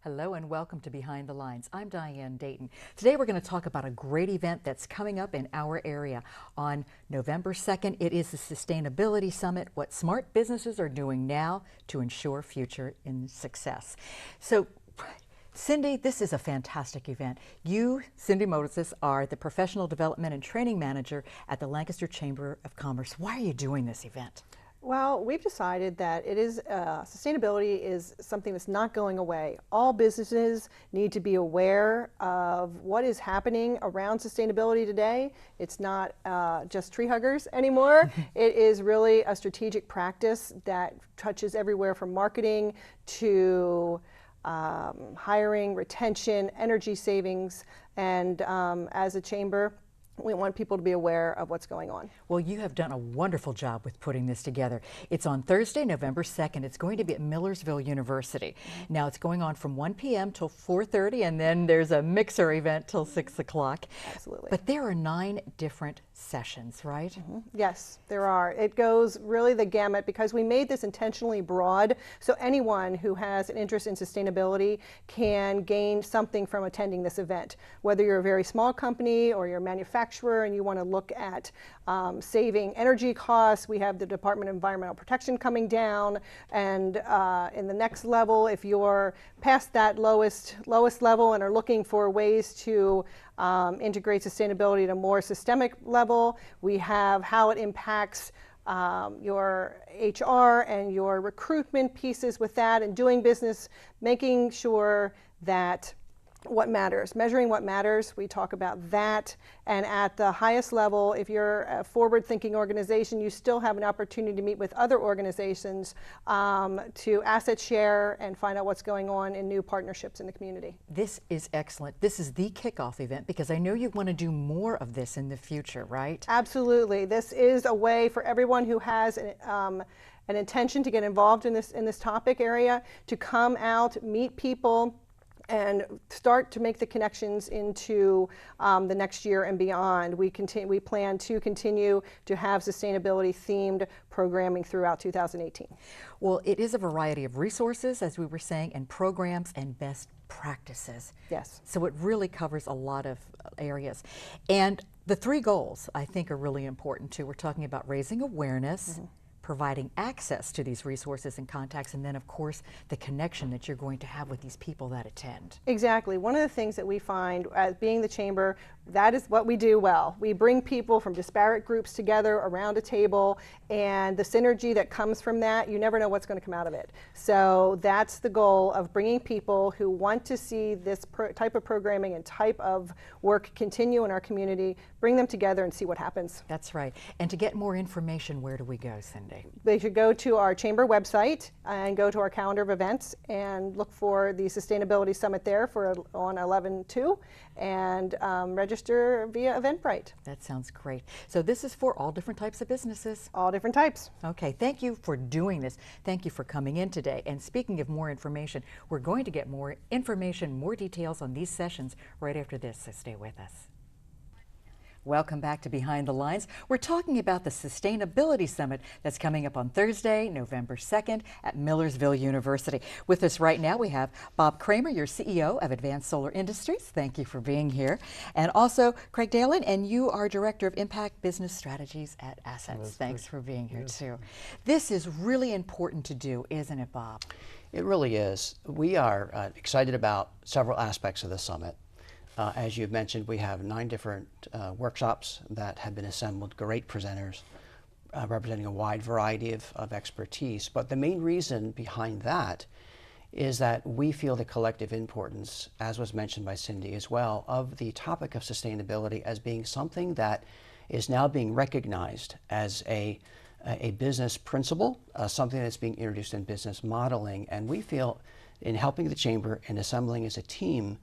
Hello and welcome to Behind the Lines. I'm Diane Dayton. Today we're going to talk about a great event that's coming up in our area on November 2nd. It is the Sustainability Summit, what smart businesses are doing now to ensure future in success. So Cindy, this is a fantastic event. You, Cindy Moses, are the Professional Development and Training Manager at the Lancaster Chamber of Commerce. Why are you doing this event? Well, we've decided that sustainability is something that's not going away. All businesses need to be aware of what is happening around sustainability today. It's not just tree huggers anymore. It is really a strategic practice that touches everywhere from marketing to hiring, retention, energy savings, and as a chamber, we want people to be aware of what's going on. Well, you have done a wonderful job with putting this together. It's on Thursday, November 2nd. It's going to be at Millersville University. Now, it's going on from 1 p.m. till 4:30, and then there's a mixer event till 6 o'clock. Absolutely. But there are 9 different sessions, right? Yes, there are. It goes really the gamut because we made this intentionally broad, so anyone who has an interest in sustainability can gain something from attending this event. Whether you're a very small company or you're a manufacturer and you want to look at saving energy costs, we have the Department of Environmental Protection coming down, and in the next level, if you're past that lowest level and are looking for ways to integrate sustainability at a more systemic level, we have how it impacts your HR and your recruitment pieces with that, and doing business, making sure that what matters, measuring what matters, we talk about that. And at the highest level, if you're a forward-thinking organization, you still have an opportunity to meet with other organizations to asset share and find out what's going on in new partnerships in the community. This is excellent. This is the kickoff event because I know you want to do more of this in the future, right? Absolutely. This is a way for everyone who has an intention to get involved in this topic area to come out, meet people, and start to make the connections into the next year and beyond. We plan to continue to have sustainability themed programming throughout 2018. Well, it is a variety of resources, as we were saying, and programs and best practices. Yes. So it really covers a lot of areas. And the 3 goals I think are really important too. We're talking about raising awareness, providing access to these resources and contacts, and then of course the connection that you're going to have with these people that attend. Exactly. One of the things that we find as being the chamber, that is what we do well. We bring people from disparate groups together around a table, and the synergy that comes from that, you never know what's going to come out of it. So that's the goal of bringing people who want to see this type of programming and type of work continue in our community, bring them together and see what happens. That's right. And to get more information, where do we go, Cindy? They should go to our chamber website and go to our calendar of events and look for the Sustainability Summit there on 11/2 and register via Eventbrite. That sounds great. So this is for all different types of businesses? All different types. Okay, thank you for doing this. Thank you for coming in today. And speaking of more information, we're going to get more information, more details on these sessions right after this, so stay with us. Welcome back to Behind the Lines. We're talking about the Sustainability Summit that's coming up on Thursday, November 2nd at Millersville University. With us right now, we have Bob Kramer, your CEO of Advanced Solar Industries. Thank you for being here. And also Craig Dayton, and you are Director of Impact Business Strategies at Assets. Thanks for being here too. This is really important to do, isn't it, Bob? It really is. We are excited about several aspects of the summit. As you've mentioned, we have 9 different workshops that have been assembled, great presenters representing a wide variety of expertise. But the main reason behind that is that we feel the collective importance, as was mentioned by Cindy as well, of the topic of sustainability as being something that is now being recognized as a business principle, something that's being introduced in business modeling. And we feel in helping the Chamber and assembling as a team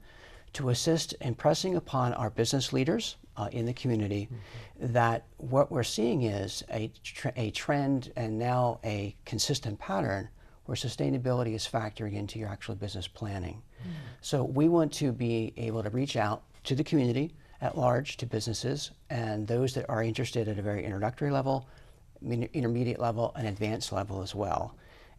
to assist in pressing upon our business leaders in the community that what we're seeing is a trend and now a consistent pattern where sustainability is factoring into your actual business planning. So we want to be able to reach out to the community at large, to businesses, and those that are interested at a very introductory level, intermediate level, and advanced level as well.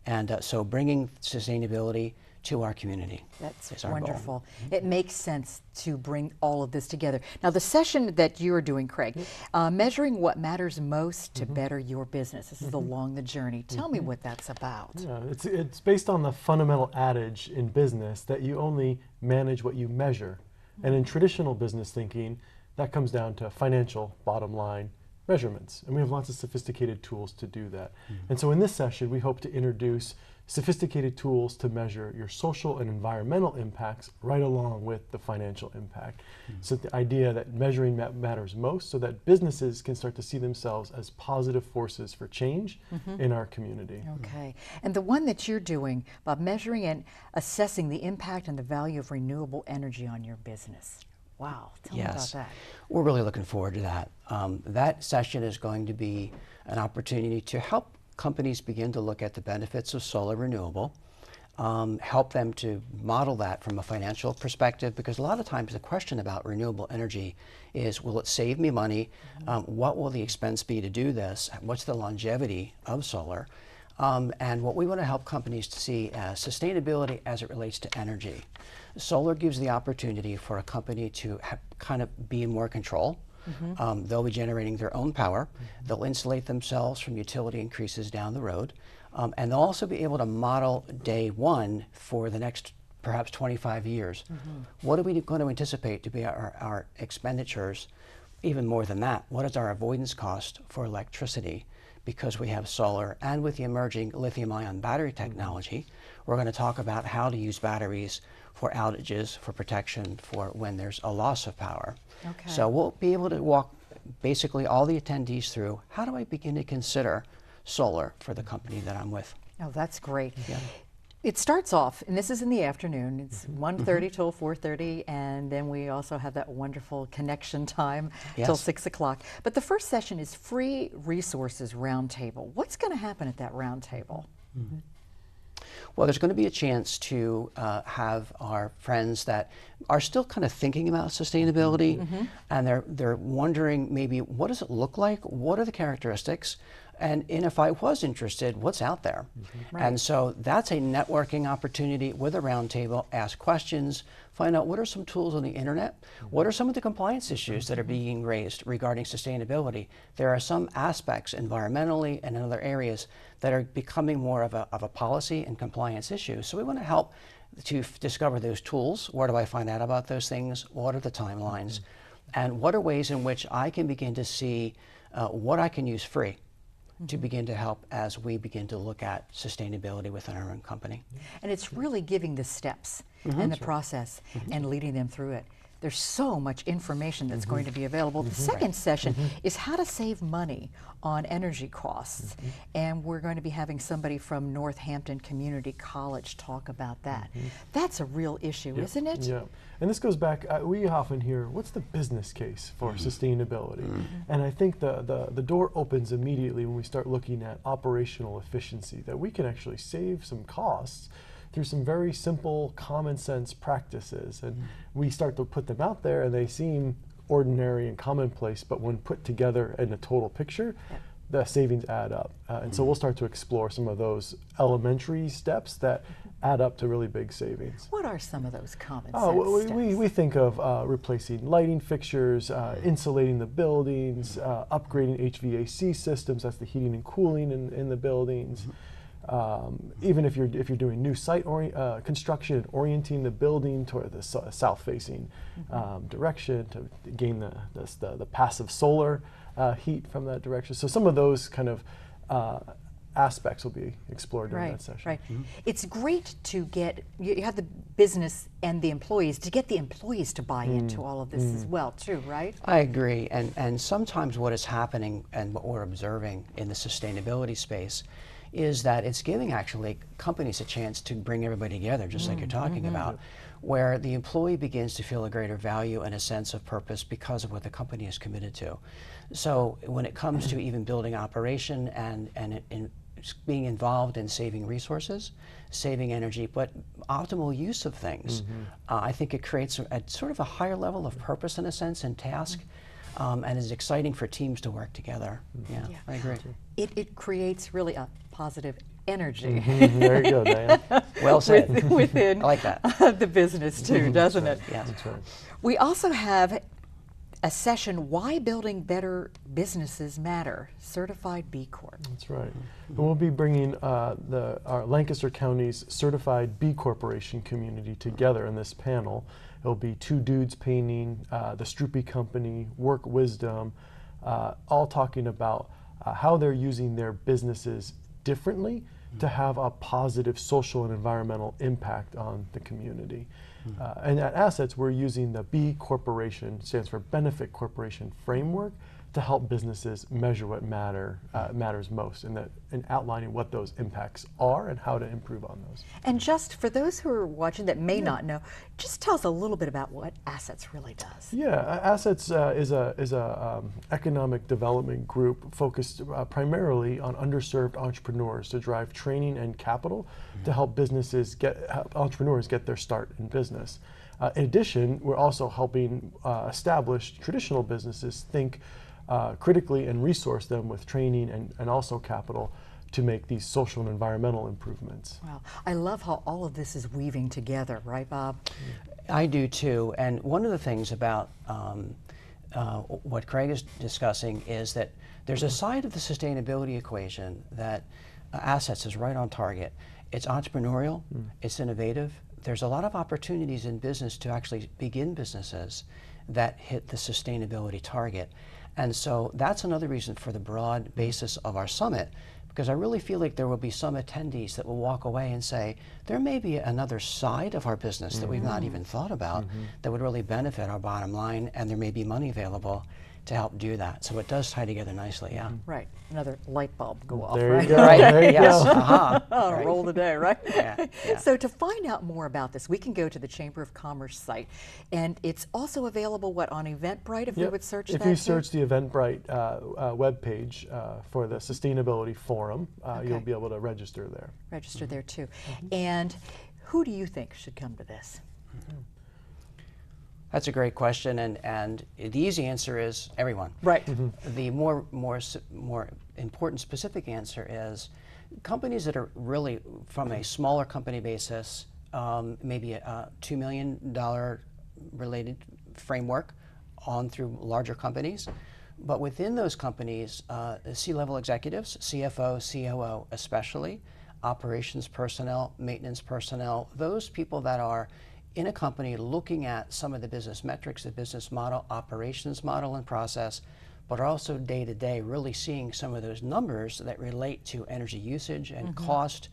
And so bringing sustainability to our community. That's our wonderful. goal. It makes sense to bring all of this together. Now, the session that you're doing, Craig, measuring what matters most to better your business. This is along the journey. Tell me what that's about. Yeah, it's based on the fundamental adage in business that you only manage what you measure. And in traditional business thinking, that comes down to financial bottom line measurements. And we have lots of sophisticated tools to do that. And so in this session, we hope to introduce sophisticated tools to measure your social and environmental impacts right along with the financial impact. So the idea that measuring matters most so that businesses can start to see themselves as positive forces for change in our community. Okay. And the one that you're doing about measuring and assessing the impact and the value of renewable energy on your business. Wow. Tell me about that. We're really looking forward to that. That session is going to be an opportunity to help companies begin to look at the benefits of solar renewable, help them to model that from a financial perspective, because a lot of times the question about renewable energy is, will it save me money? What will the expense be to do this? What's the longevity of solar? And what we want to help companies to see as sustainability as it relates to energy. Solar gives the opportunity for a company to kind of be in more control. They'll be generating their own power. They'll insulate themselves from utility increases down the road. And they'll also be able to model day one for the next perhaps 25 years. What are we going to anticipate to be our expenditures? Even more than that, what is our avoidance cost for electricity? Because we have solar, and with the emerging lithium-ion battery technology, we're going to talk about how to use batteries for outages, for protection, for when there's a loss of power. Okay. So we'll be able to walk basically all the attendees through, how do I begin to consider solar for the company that I'm with? Oh, that's great. Yeah. It starts off, and this is in the afternoon, it's 1:30 till 4:30, and then we also have that wonderful connection time till 6 o'clock. But the first session is Free Resources Roundtable. What's going to happen at that roundtable? Well, there's going to be a chance to have our friends that are still kind of thinking about sustainability, and they're wondering maybe, what does it look like? What are the characteristics? And if I was interested, what's out there? Right. And so that's a networking opportunity with a roundtable. Ask questions, find out what are some tools on the internet, what are some of the compliance issues that are being raised regarding sustainability. There are some aspects environmentally and in other areas that are becoming more of a policy and compliance issue. So we want to help to discover those tools. Where do I find out about those things? What are the timelines? And what are ways in which I can begin to see what I can use free to begin to help as we begin to look at sustainability within our own company. And it's really giving the steps and the process and leading them through it. There's so much information that's going to be available. The second session is how to save money on energy costs. And we're going to be having somebody from Northampton Community College talk about that. That's a real issue, isn't it? Yeah, and this goes back, we often hear, what's the business case for sustainability? And I think the door opens immediately when we start looking at operational efficiency, that we can actually save some costs through some very simple common sense practices. And we start to put them out there and they seem ordinary and commonplace, but when put together in a total picture, the savings add up. And so we'll start to explore some of those elementary steps that add up to really big savings. What are some of those common sense steps? We think of replacing lighting fixtures, insulating the buildings, upgrading HVAC systems, that's the heating and cooling in the buildings. Even if you're doing new site construction and orienting the building toward the south-facing direction to gain the passive solar heat from that direction. So some of those kind of aspects will be explored during that session. Right. It's great to get, you have the business and the employees, to get the employees to buy into all of this as well too, right? I agree, and sometimes what is happening and what we're observing in the sustainability space is that it's giving actually companies a chance to bring everybody together, just like you're talking about, where the employee begins to feel a greater value and a sense of purpose because of what the company is committed to. So when it comes to even building operation and being involved in saving resources, saving energy, but optimal use of things, I think it creates a sort of a higher level of purpose in a sense and task. And is exciting for teams to work together. Yeah, I agree. It creates really a positive energy. There you go, Diane. Well said. Within I like that. the business too, doesn't it? Yeah. That's right. We also have a session, Why Building Better Businesses Matter, Certified B Corp. That's right. And we'll be bringing our Lancaster County's certified B Corporation community together in this panel. It'll be Two Dudes Painting, the Stroopy Company, Work Wisdom, all talking about how they're using their businesses differently to have a positive social and environmental impact on the community. And at Assets, we're using the B Corporation, stands for Benefit Corporation Framework, to help businesses measure what matters most, and outlining what those impacts are and how to improve on those. And just for those who are watching that may not know, just tell us a little bit about what Assets really does. Yeah, Assets is a economic development group focused primarily on underserved entrepreneurs to drive training and capital to help help entrepreneurs get their start in business. In addition, we're also helping established traditional businesses think critically and resource them with training and also capital to make these social and environmental improvements. Wow, I love how all of this is weaving together, right, Bob? I do too. And one of the things about what Craig is discussing is that there's a side of the sustainability equation that Assets is right on target. It's entrepreneurial, it's innovative. There's a lot of opportunities in business to actually begin businesses that hit the sustainability target. And so that's another reason for the broad basis of our summit, because I really feel like there will be some attendees that will walk away and say, there may be another side of our business that we've not even thought about that would really benefit our bottom line, and there may be money available to help do that. So it does tie together nicely, yeah. Right, another light bulb go off, There right? you go. Right, There you yes, go. On a Right. roll today, right? Yeah, yeah. So to find out more about this, we can go to the Chamber of Commerce site, and it's also available, on Eventbrite, if we Yep. would search If that you too? search the Eventbrite webpage for the Sustainability Forum, you'll Okay. be able to register there. Register there too. And who do you think should come to this? That's a great question, and the easy answer is everyone. Right. The more important specific answer is companies that are really from a smaller company basis, maybe a $2 million related framework on through larger companies. But within those companies, C-level executives, CFO, COO especially, operations personnel, maintenance personnel, those people that are in a company looking at some of the business metrics, the business model, operations model and process, but are also day to day really seeing some of those numbers that relate to energy usage and cost,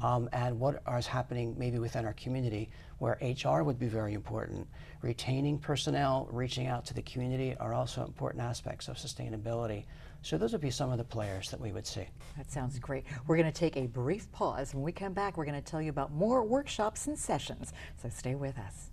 and what is happening maybe within our community, where HR would be very important. Retaining personnel, reaching out to the community are also important aspects of sustainability. So those would be some of the players that we would see. That sounds great. We're going to take a brief pause. When we come back, we're going to tell you about more workshops and sessions. So stay with us.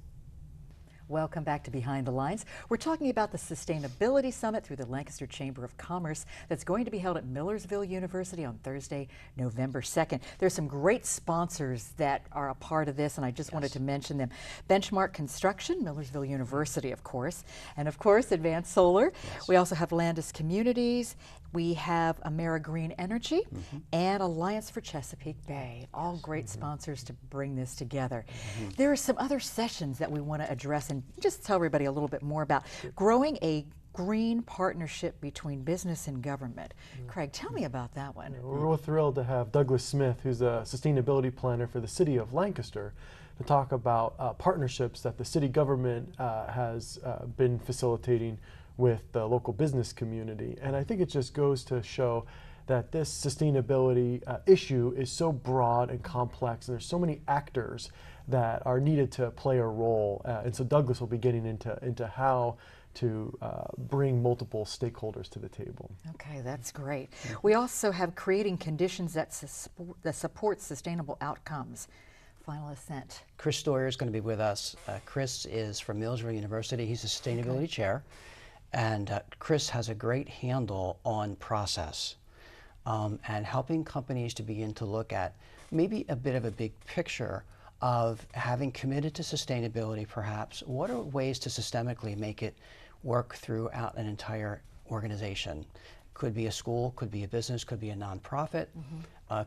Welcome back to Behind the Lines. We're talking about the Sustainability Summit through the Lancaster Chamber of Commerce that's going to be held at Millersville University on Thursday, November 2nd. There's some great sponsors that are a part of this, and I just wanted to mention them. Benchmark Construction, Millersville University, of course, and of course, Advanced Solar. We also have Landis Communities. We have AmeriGreen Energy and Alliance for Chesapeake Bay, all great sponsors to bring this together. There are some other sessions that we want to address and just tell everybody a little bit more about. Growing a green partnership between business and government. Craig, tell me about that one. We're real thrilled to have Douglas Smith, who's a sustainability planner for the city of Lancaster, to talk about partnerships that the city government has been facilitating with the local business community. And I think it just goes to show that this sustainability issue is so broad and complex, and there's so many actors that are needed to play a role. And so Douglas will be getting into how to bring multiple stakeholders to the table. Okay, that's great. We also have creating conditions that support sustainable outcomes. Final Ascent. Chris Stoyer is going to be with us. Chris is from Millersville University. He's a sustainability chair. And Chris has a great handle on process and helping companies to begin to look at maybe a bit of a big picture of having committed to sustainability perhaps. What are ways to systemically make it work throughout an entire organization? Could be a school, could be a business, could be a nonprofit.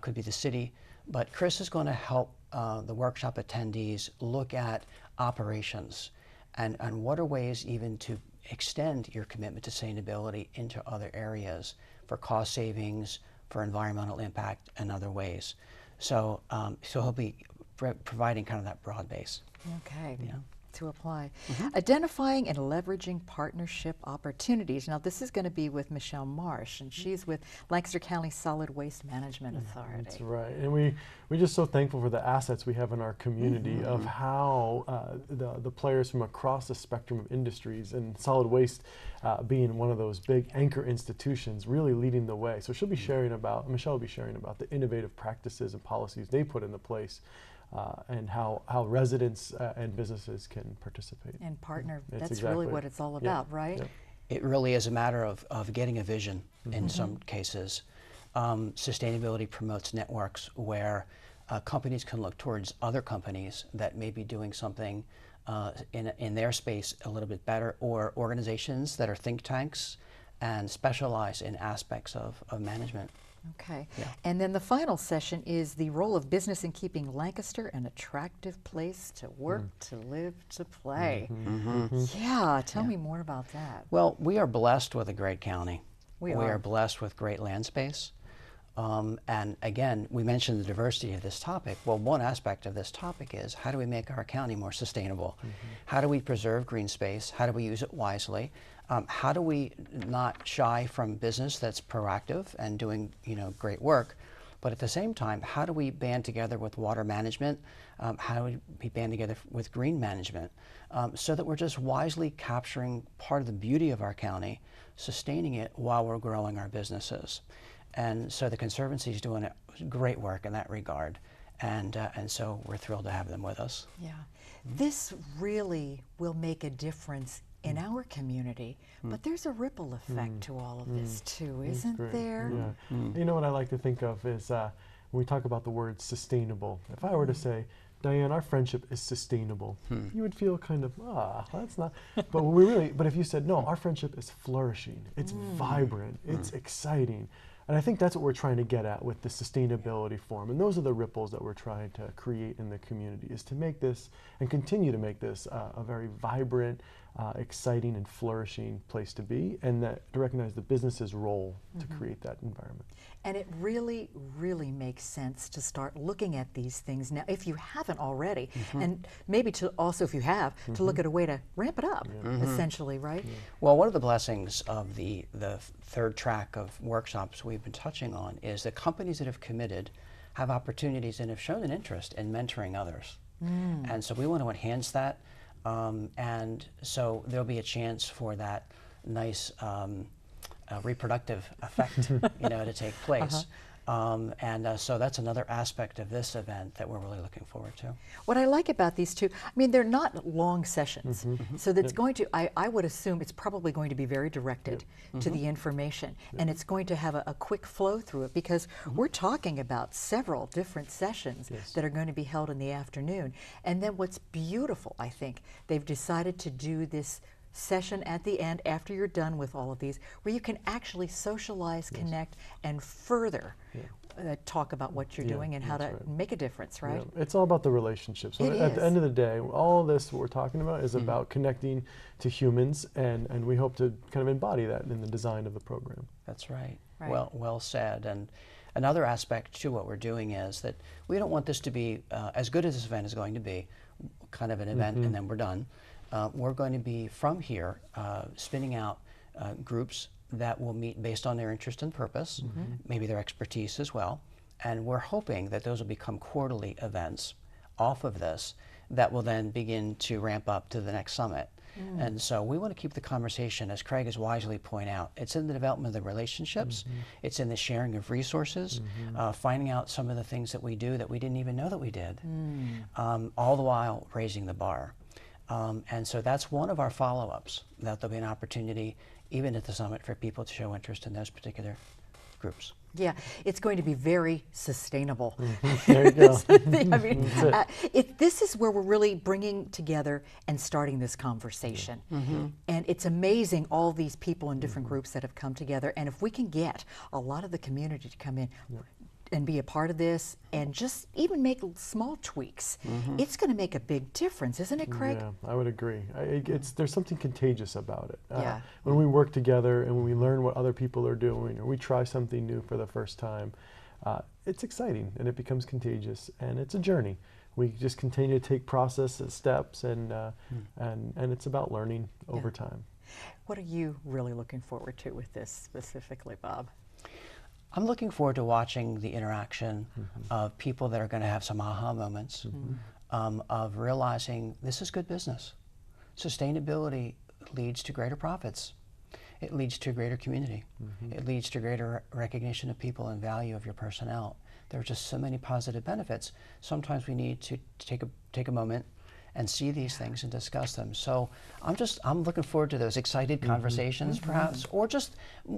could be the city. But Chris is going to help the workshop attendees look at operations and what are ways even to extend your commitment to sustainability into other areas for cost savings, for environmental impact, and other ways. So, so he'll be providing kind of that broad base. Okay. Yeah. To apply. Identifying and leveraging partnership opportunities. Now this is going to be with Michelle Marsh, and she's with Lancaster County Solid Waste Management Authority. That's right. And we're just so thankful for the assets we have in our community of how the players from across the spectrum of industries, and solid waste being one of those big anchor institutions really leading the way. So she'll be sharing about, Michelle will be sharing about the innovative practices and policies they put into place. And how residents and businesses can participate. And partner, It's that's exactly really what it's all about, right? Yeah. It really is a matter of getting a vision in some cases. Sustainability promotes networks where companies can look towards other companies that may be doing something in their space a little bit better, or organizations that are think tanks and specialize in aspects of management. Okay. Yeah. And then the final session is the role of business in keeping Lancaster an attractive place to work, to live, to play. Yeah, tell me more about that. Well, we are blessed with a great county. We are are. blessed with great land space. And again, we mentioned the diversity of this topic. Well, one aspect of this topic is how do we make our county more sustainable? How do we preserve green space? How do we use it wisely? How do we not shy from business that's proactive and doing great work, but at the same time, how do we band together with water management? How do we band together with green management so that we're just wisely capturing part of the beauty of our county, sustaining it while we're growing our businesses? And so the Conservancy is doing great work in that regard, and so we're thrilled to have them with us. Yeah. This really will make a difference in our community, but there's a ripple effect to all of this too, isn't Great. there? Yeah. You know what I like to think of is when we talk about the word sustainable. If I were to say, Diane, our friendship is sustainable, you would feel kind of, that's not. But if you said, no, our friendship is flourishing, it's vibrant, it's exciting. And I think that's what we're trying to get at with the sustainability forum. And those are the ripples that we're trying to create in the community, is to make this and continue to make this a very vibrant, exciting and flourishing place to be, and to recognize the business's role to create that environment. And it really, really makes sense to start looking at these things now, if you haven't already, and maybe to also, if you have, to look at a way to ramp it up, essentially, right? Well, one of the blessings of the third track of workshops we've been touching on is that companies that have committed have opportunities and have shown an interest in mentoring others. And so we want to enhance that. And so there'll be a chance for that nice reproductive effect, to take place. So that's another aspect of this event that we're really looking forward to. What I like about these two, I mean, they're not long sessions, so that's going to, I would assume it's probably going to be very directed to the information, and it's going to have a quick flow through it, because we're talking about several different sessions that are going to be held in the afternoon. And then what's beautiful, I think, they've decided to do this session at the end after you're done with all of these, where you can actually socialize, connect, and further talk about what you're doing and how to make a difference, right? Yeah. It's all about the relationships. So at the end of the day, all this what we're talking about is about connecting to humans, and we hope to kind of embody that in the design of the program. That's right. Well said. And another aspect to what we're doing is that we don't want this to be, as good as this event is going to be, kind of an event and then we're done. We're going to be, from here, spinning out groups that will meet based on their interest and purpose, maybe their expertise as well. And we're hoping that those will become quarterly events off of this that will then begin to ramp up to the next summit. And so we want to keep the conversation, as Craig has wisely pointed out, it's in the development of the relationships, it's in the sharing of resources, finding out some of the things that we do that we didn't even know that we did, all the while raising the bar. And so that's one of our follow-ups, that there'll be an opportunity, even at the summit, for people to show interest in those particular groups. Yeah, it's going to be very sustainable. There you go. I mean, this is where we're really bringing together and starting this conversation. And it's amazing, all these people in different groups that have come together. And if we can get a lot of the community to come in, and be a part of this and just even make small tweaks, it's going to make a big difference, isn't it, Craig? Yeah, I would agree. There's something contagious about it. Yeah. When we work together and when we learn what other people are doing or we try something new for the first time, it's exciting and it becomes contagious, and it's a journey. We just continue to take process steps, and it's about learning over time. What are you really looking forward to with this specifically, Bob? I'm looking forward to watching the interaction of people that are going to have some aha moments of realizing this is good business. Sustainability leads to greater profits. It leads to greater community. It leads to greater recognition of people and value of your personnel. There are just so many positive benefits. Sometimes we need to take a moment and see these things and discuss them. So I'm looking forward to those excited conversations, perhaps, or just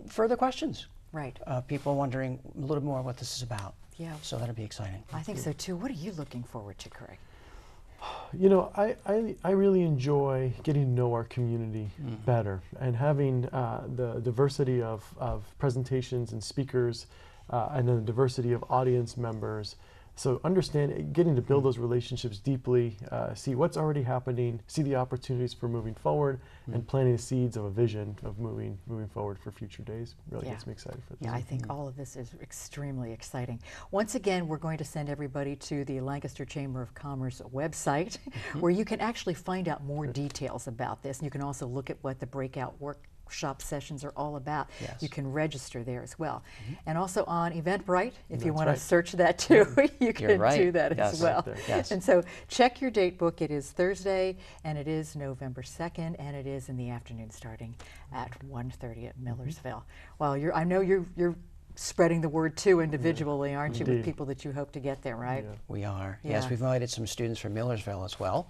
further questions. Right. People wondering a little more what this is about. Yeah. So that'll be exciting. I think so too. What are you looking forward to, Craig? You know, I really enjoy getting to know our community better, and having the diversity of presentations and speakers, and then the diversity of audience members. So getting to build those relationships deeply, see what's already happening, see the opportunities for moving forward, and planting the seeds of a vision of moving forward for future days really gets me excited for this. Yeah, I think all of this is extremely exciting. Once again, we're going to send everybody to the Lancaster Chamber of Commerce website, where you can actually find out more details about this. And you can also look at what the breakout workshop sessions are all about. Yes. You can register there as well. And also on Eventbrite, if you That's want right. to search that too, you can right. do that Yes. as well. Right there. Yes. And so check your date book. It is Thursday, and it is November 2nd, and it is in the afternoon starting at 1:30 at Millersville. Well, I know you're spreading the word too individually, aren't you, with Indeed. people that you hope to get there, right? Yeah. We are. Yeah. Yes, we've invited some students from Millersville as well,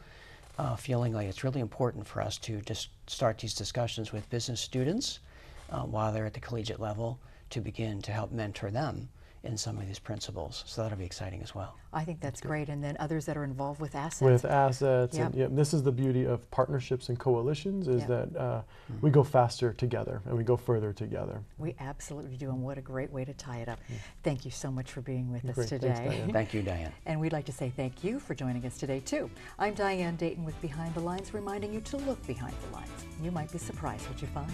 feeling like it's really important for us to just start these discussions with business students while they're at the collegiate level, to begin to help mentor them in some of these principles. So that'll be exciting as well. I think that's great. And then others that are involved with assets. With assets, Yep. and yeah, this is the beauty of partnerships and coalitions, is Yep. that we go faster together and we go further together. We absolutely do, and what a great way to tie it up. Thank you so much for being with us Great. today. Thanks, Diane. Thank you, Diane. And we'd like to say thank you for joining us today, too. I'm Diane Dayton with Behind the Lines, reminding you to look behind the lines. You might be surprised what you find.